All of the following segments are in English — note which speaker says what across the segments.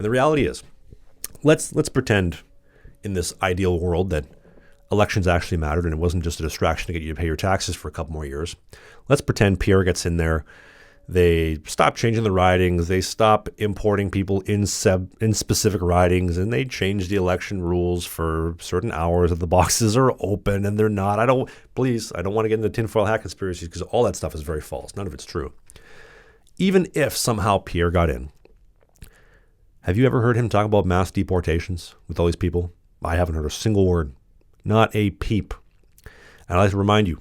Speaker 1: And the reality is, let's pretend in this ideal world that elections actually mattered and it wasn't just a distraction to get you to pay your taxes for a couple more years. Let's pretend Pierre gets in there. They stop changing the ridings. They stop importing people in specific ridings, and they change the election rules for certain hours that the boxes are open and they're not. I don't want to get into tinfoil hat conspiracies because all that stuff is very false. None of it's true. Even if somehow Pierre got in, have you ever heard him talk about mass deportations with all these people? I haven't heard a single word. Not a peep. And I'd like to remind you,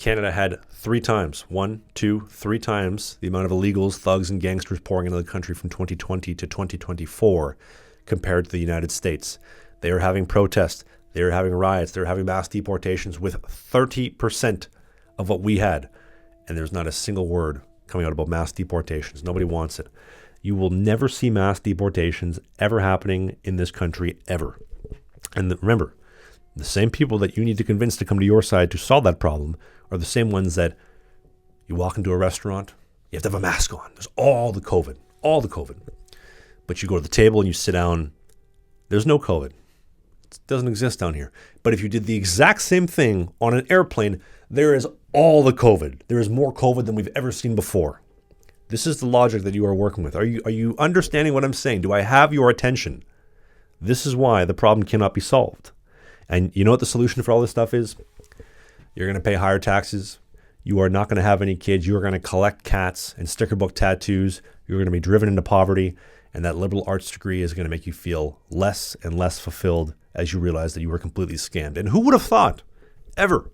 Speaker 1: Canada had 3 times the amount of illegals, thugs, and gangsters pouring into the country from 2020 to 2024 compared to the United States. They are having protests. They are having riots. They're having mass deportations with 30% of what we had. And there's not a single word coming out about mass deportations. Nobody wants it. You will never see mass deportations ever happening in this country, ever. And remember, the same people that you need to convince to come to your side to solve that problem are the same ones that you walk into a restaurant, you have to have a mask on. There's all the COVID. But you go to the table and you sit down, there's no COVID. It doesn't exist down here. But if you did the exact same thing on an airplane, there is all the COVID. There is more COVID than we've ever seen before. This is the logic that you are working with. Are you understanding what I'm saying? Do I have your attention? This is why the problem cannot be solved. And you know what the solution for all this stuff is? You're going to pay higher taxes. You are not going to have any kids. You are going to collect cats and sticker book tattoos. You're going to be driven into poverty. And that liberal arts degree is going to make you feel less and less fulfilled as you realize that you were completely scammed. And who would have thought, ever,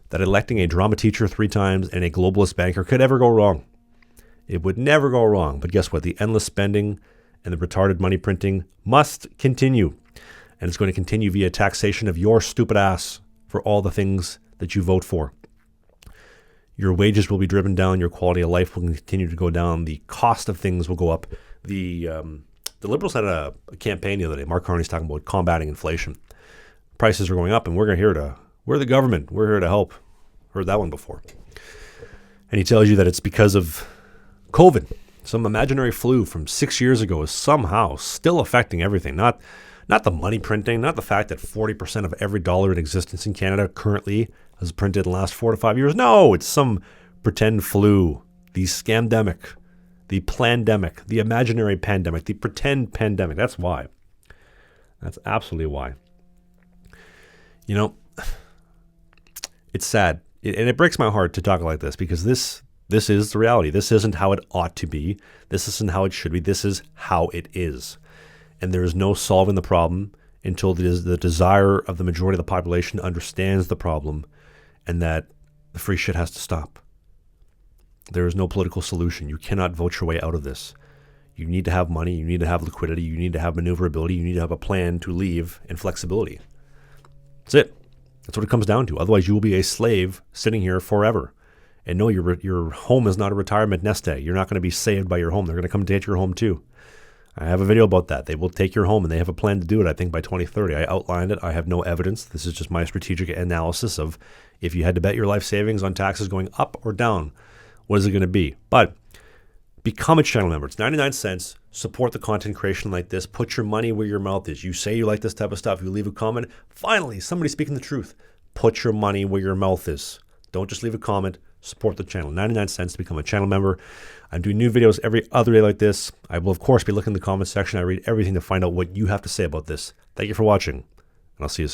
Speaker 1: that electing a drama teacher 3 times and a globalist banker could ever go wrong? It would never go wrong. But guess what? The endless spending and the retarded money printing must continue. And it's going to continue via taxation of your stupid ass for all the things that you vote for. Your wages will be driven down. Your quality of life will continue to go down. The cost of things will go up. The Liberals had a campaign the other day. Mark Carney's talking about combating inflation. Prices are going up, and we're the government. We're here to help. Heard that one before. And he tells you that it's because of COVID. Some imaginary flu from 6 years ago is somehow still affecting everything. Not the money printing, not the fact that 40% of every dollar in existence in Canada currently has printed in the last 4 to 5 years. No, it's some pretend flu, the scamdemic, the plandemic, the imaginary pandemic, the pretend pandemic. That's why. That's absolutely why. You know, it's sad. And it breaks my heart to talk like this because this is the reality. This isn't how it ought to be. This isn't how it should be. This is how it is. And there is no solving the problem until the desire of the majority of the population understands the problem and that the free shit has to stop. There is no political solution. You cannot vote your way out of this. You need to have money. You need to have liquidity. You need to have maneuverability. You need to have a plan to leave and flexibility. That's it. That's what it comes down to. Otherwise, you will be a slave sitting here forever. And no, your home is not a retirement nest egg. You're not going to be saved by your home. They're going to come take your home too. I have a video about that. They will take your home, and they have a plan to do it, I think, by 2030. I outlined it. I have no evidence. This is just my strategic analysis of if you had to bet your life savings on taxes going up or down, what is it going to be? But become a channel member. It's 99 cents. Support the content creation like this. Put your money where your mouth is. You say you like this type of stuff. You leave a comment. Finally, somebody speaking the truth. Put your money where your mouth is. Don't just leave a comment. Support the channel. 99 cents to become a channel member. I'm doing new videos every other day like this. I will, of course, be looking in the comment section. I read everything to find out what you have to say about this. Thank you for watching, and I'll see you soon.